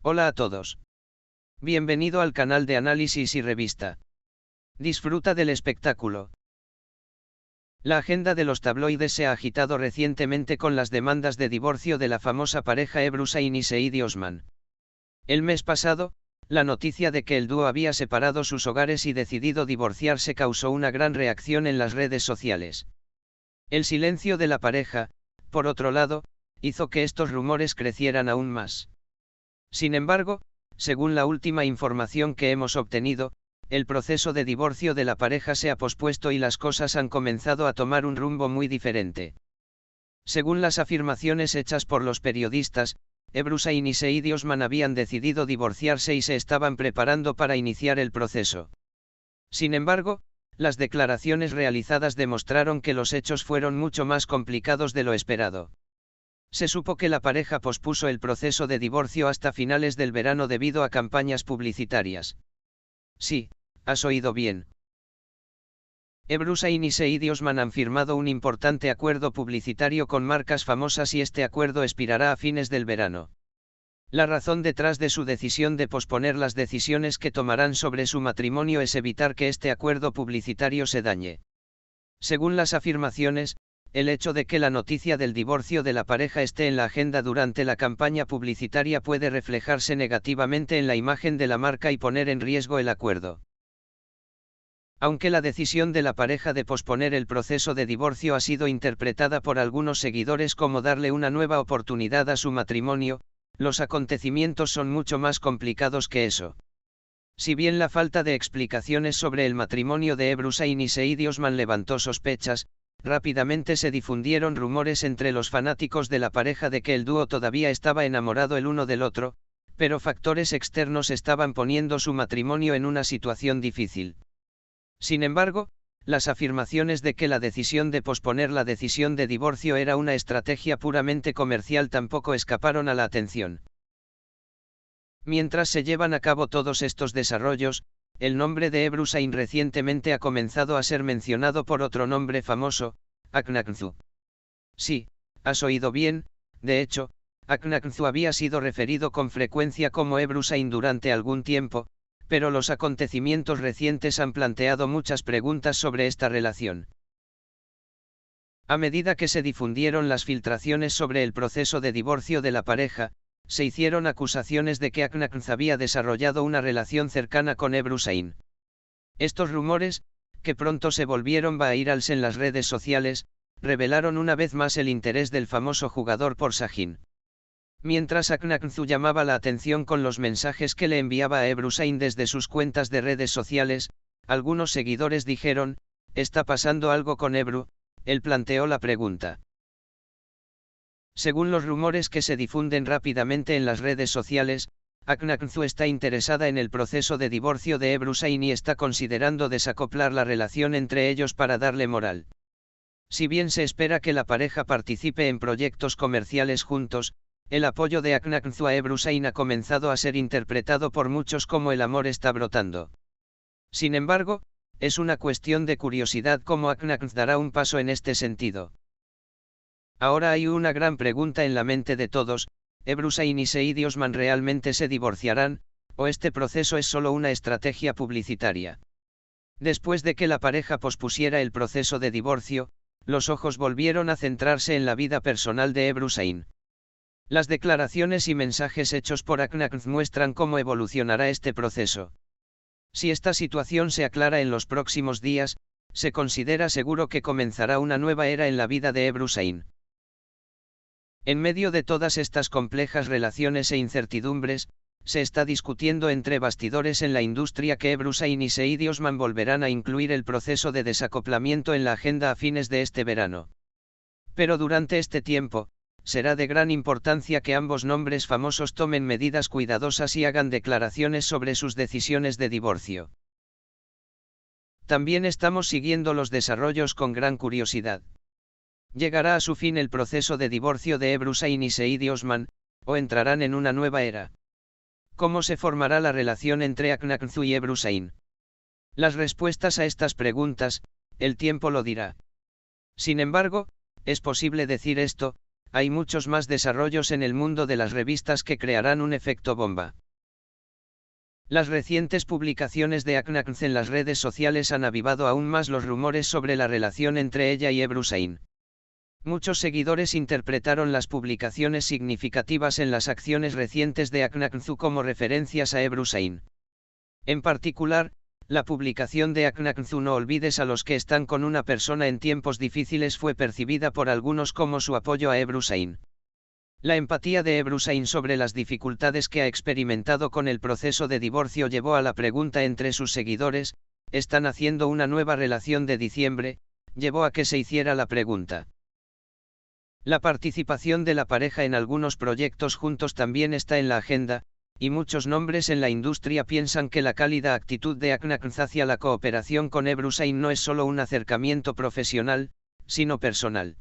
Hola a todos. Bienvenido al canal de análisis y revista. Disfruta del espectáculo. La agenda de los tabloides se ha agitado recientemente con las demandas de divorcio de la famosa pareja Ebru Şahin y Said Osman. El mes pasado, la noticia de que el dúo había separado sus hogares y decidido divorciarse causó una gran reacción en las redes sociales. El silencio de la pareja, por otro lado, hizo que estos rumores crecieran aún más. Sin embargo, según la última información que hemos obtenido, el proceso de divorcio de la pareja se ha pospuesto y las cosas han comenzado a tomar un rumbo muy diferente. Según las afirmaciones hechas por los periodistas, Ebru Şahin y Said Osman habían decidido divorciarse y se estaban preparando para iniciar el proceso. Sin embargo, las declaraciones realizadas demostraron que los hechos fueron mucho más complicados de lo esperado. Se supo que la pareja pospuso el proceso de divorcio hasta finales del verano debido a campañas publicitarias. Sí, has oído bien. Ebru Şahin y Said Osman han firmado un importante acuerdo publicitario con marcas famosas y este acuerdo expirará a fines del verano. La razón detrás de su decisión de posponer las decisiones que tomarán sobre su matrimonio es evitar que este acuerdo publicitario se dañe. Según las afirmaciones, el hecho de que la noticia del divorcio de la pareja esté en la agenda durante la campaña publicitaria puede reflejarse negativamente en la imagen de la marca y poner en riesgo el acuerdo. Aunque la decisión de la pareja de posponer el proceso de divorcio ha sido interpretada por algunos seguidores como darle una nueva oportunidad a su matrimonio, los acontecimientos son mucho más complicados que eso. Si bien la falta de explicaciones sobre el matrimonio de Ebru Şahin y Said Osman levantó sospechas, rápidamente se difundieron rumores entre los fanáticos de la pareja de que el dúo todavía estaba enamorado el uno del otro, pero factores externos estaban poniendo su matrimonio en una situación difícil. Sin embargo, las afirmaciones de que la decisión de posponer la decisión de divorcio era una estrategia puramente comercial tampoco escaparon a la atención. Mientras se llevan a cabo todos estos desarrollos, el nombre de Ebru Şahin recientemente ha comenzado a ser mencionado por otro nombre famoso, Aknaknzu. Sí, has oído bien, de hecho, Aknaknzu había sido referido con frecuencia como Ebru Şahin durante algún tiempo, pero los acontecimientos recientes han planteado muchas preguntas sobre esta relación. A medida que se difundieron las filtraciones sobre el proceso de divorcio de la pareja, se hicieron acusaciones de que Aknaknzu había desarrollado una relación cercana con Ebru Şahin. Estos rumores, que pronto se volvieron virales en las redes sociales, revelaron una vez más el interés del famoso jugador por Şahin. Mientras Aknaknzu llamaba la atención con los mensajes que le enviaba a Ebru Şahin desde sus cuentas de redes sociales, algunos seguidores dijeron, ¿está pasando algo con Ebru? Él planteó la pregunta. Según los rumores que se difunden rápidamente en las redes sociales, Aknaknzu está interesada en el proceso de divorcio de Ebru Şahin y está considerando desacoplar la relación entre ellos para darle moral. Si bien se espera que la pareja participe en proyectos comerciales juntos, el apoyo de Aknaknzu a Ebru Şahin ha comenzado a ser interpretado por muchos como el amor está brotando. Sin embargo, es una cuestión de curiosidad cómo Aknaknzu dará un paso en este sentido. Ahora hay una gran pregunta en la mente de todos, ¿Ebru Şahin y Said Osman realmente se divorciarán, o este proceso es solo una estrategia publicitaria? Después de que la pareja pospusiera el proceso de divorcio, los ojos volvieron a centrarse en la vida personal de Ebru Şahin. Las declaraciones y mensajes hechos por Aknaknzu muestran cómo evolucionará este proceso. Si esta situación se aclara en los próximos días, se considera seguro que comenzará una nueva era en la vida de Ebru Şahin. En medio de todas estas complejas relaciones e incertidumbres, se está discutiendo entre bastidores en la industria que Ebru Şahin y Said Osman volverán a incluir el proceso de desacoplamiento en la agenda a fines de este verano. Pero durante este tiempo, será de gran importancia que ambos nombres famosos tomen medidas cuidadosas y hagan declaraciones sobre sus decisiones de divorcio. También estamos siguiendo los desarrollos con gran curiosidad. ¿Llegará a su fin el proceso de divorcio de Ebru Şahin y Said Osman, o entrarán en una nueva era? ¿Cómo se formará la relación entre Aknaknzu y Ebru Şahin? Las respuestas a estas preguntas, el tiempo lo dirá. Sin embargo, es posible decir esto, hay muchos más desarrollos en el mundo de las revistas que crearán un efecto bomba. Las recientes publicaciones de Aknaknz en las redes sociales han avivado aún más los rumores sobre la relación entre ella y Ebru Şahin. Muchos seguidores interpretaron las publicaciones significativas en las acciones recientes de Aknaknz como referencias a Ebru Şahin. En particular, la publicación de Aknaknz "No olvides a los que están con una persona en tiempos difíciles" fue percibida por algunos como su apoyo a Ebru Şahin. La empatía de Ebru Şahin sobre las dificultades que ha experimentado con el proceso de divorcio llevó a la pregunta entre sus seguidores: ¿están haciendo una nueva relación de diciembre? Llevó a que se hiciera la pregunta. La participación de la pareja en algunos proyectos juntos también está en la agenda, y muchos nombres en la industria piensan que la cálida actitud de Aknaknz hacia la cooperación con Ebru Şahin no es solo un acercamiento profesional, sino personal.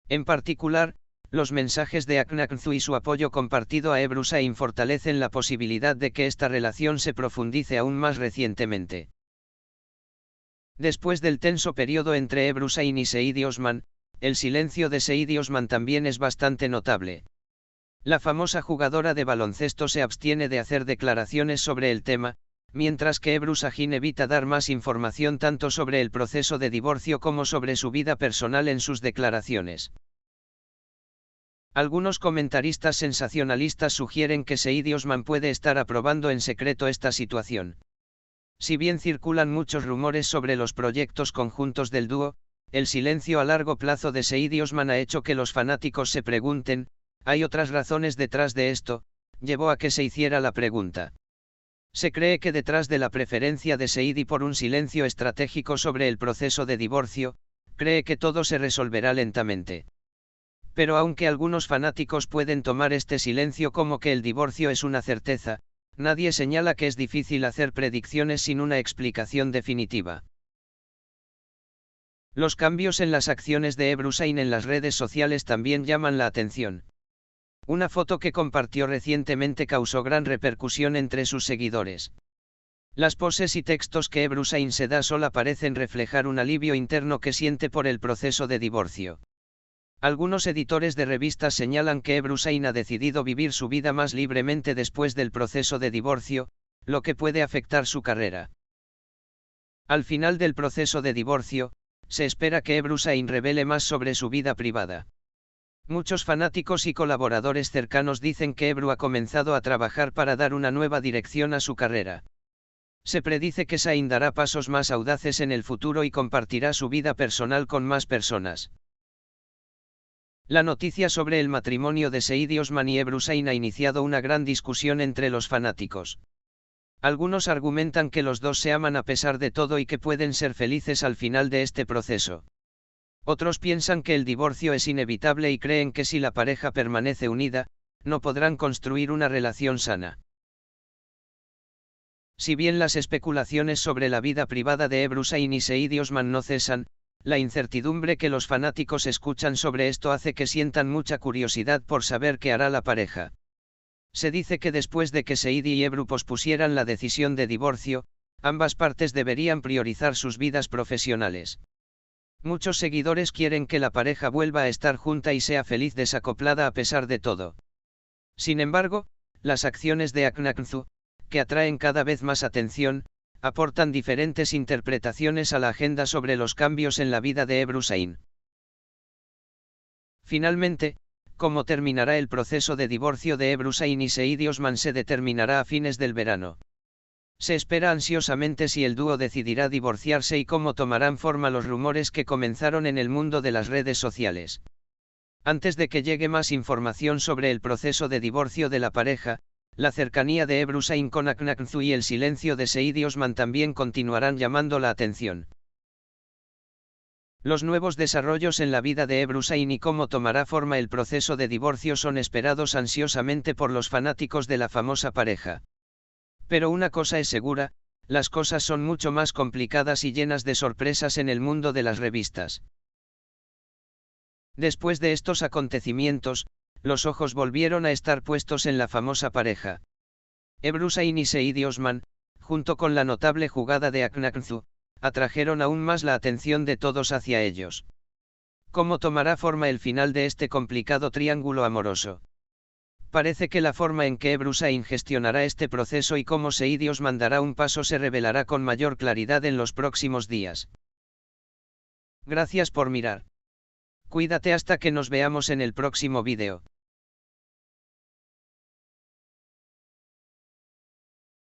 En particular, los mensajes de Aknaknz y su apoyo compartido a Ebru Şahin fortalecen la posibilidad de que esta relación se profundice aún más recientemente. Después del tenso periodo entre Ebru Şahin y Said Osman, el silencio de Said Osman también es bastante notable. La famosa jugadora de baloncesto se abstiene de hacer declaraciones sobre el tema, mientras que Ebru Şahin evita dar más información tanto sobre el proceso de divorcio como sobre su vida personal en sus declaraciones. Algunos comentaristas sensacionalistas sugieren que Said Osman puede estar aprobando en secreto esta situación. Si bien circulan muchos rumores sobre los proyectos conjuntos del dúo, el silencio a largo plazo de Said Osman ha hecho que los fanáticos se pregunten: ¿hay otras razones detrás de esto? Llevó a que se hiciera la pregunta. Se cree que detrás de la preferencia de Said por un silencio estratégico sobre el proceso de divorcio, cree que todo se resolverá lentamente. Pero aunque algunos fanáticos pueden tomar este silencio como que el divorcio es una certeza, nadie señala que es difícil hacer predicciones sin una explicación definitiva. Los cambios en las acciones de Ebru Şahin en las redes sociales también llaman la atención. Una foto que compartió recientemente causó gran repercusión entre sus seguidores. Las poses y textos que Ebru Şahin se da sola parecen reflejar un alivio interno que siente por el proceso de divorcio. Algunos editores de revistas señalan que Ebru Şahin ha decidido vivir su vida más libremente después del proceso de divorcio, lo que puede afectar su carrera. Al final del proceso de divorcio, se espera que Ebru Şahin revele más sobre su vida privada. Muchos fanáticos y colaboradores cercanos dicen que Ebru ha comenzado a trabajar para dar una nueva dirección a su carrera. Se predice que Şahin dará pasos más audaces en el futuro y compartirá su vida personal con más personas. La noticia sobre el matrimonio de Said Osman y Ebru Şahin ha iniciado una gran discusión entre los fanáticos. Algunos argumentan que los dos se aman a pesar de todo y que pueden ser felices al final de este proceso. Otros piensan que el divorcio es inevitable y creen que si la pareja permanece unida, no podrán construir una relación sana. Si bien las especulaciones sobre la vida privada de Ebru Şahin y Said Osman no cesan, la incertidumbre que los fanáticos escuchan sobre esto hace que sientan mucha curiosidad por saber qué hará la pareja. Se dice que después de que Said y Ebru pospusieran la decisión de divorcio, ambas partes deberían priorizar sus vidas profesionales. Muchos seguidores quieren que la pareja vuelva a estar junta y sea feliz desacoplada a pesar de todo. Sin embargo, las acciones de Aknaknz, que atraen cada vez más atención, aportan diferentes interpretaciones a la agenda sobre los cambios en la vida de Ebru Şahin. Finalmente, cómo terminará el proceso de divorcio de Ebru Şahin y Said Osman se determinará a fines del verano. Se espera ansiosamente si el dúo decidirá divorciarse y cómo tomarán forma los rumores que comenzaron en el mundo de las redes sociales. Antes de que llegue más información sobre el proceso de divorcio de la pareja, la cercanía de Ebru Şahin con Aknaknz y el silencio de Said Osman también continuarán llamando la atención. Los nuevos desarrollos en la vida de Ebru Şahin y cómo tomará forma el proceso de divorcio son esperados ansiosamente por los fanáticos de la famosa pareja. Pero una cosa es segura, las cosas son mucho más complicadas y llenas de sorpresas en el mundo de las revistas. Después de estos acontecimientos, los ojos volvieron a estar puestos en la famosa pareja. Ebru Şahin y Said Osman, junto con la notable jugada de Aknaknz, atrajeron aún más la atención de todos hacia ellos. ¿Cómo tomará forma el final de este complicado triángulo amoroso? Parece que la forma en que Ebrusain gestionará este proceso y cómo Seidios mandará un paso se revelará con mayor claridad en los próximos días. Gracias por mirar. Cuídate hasta que nos veamos en el próximo vídeo.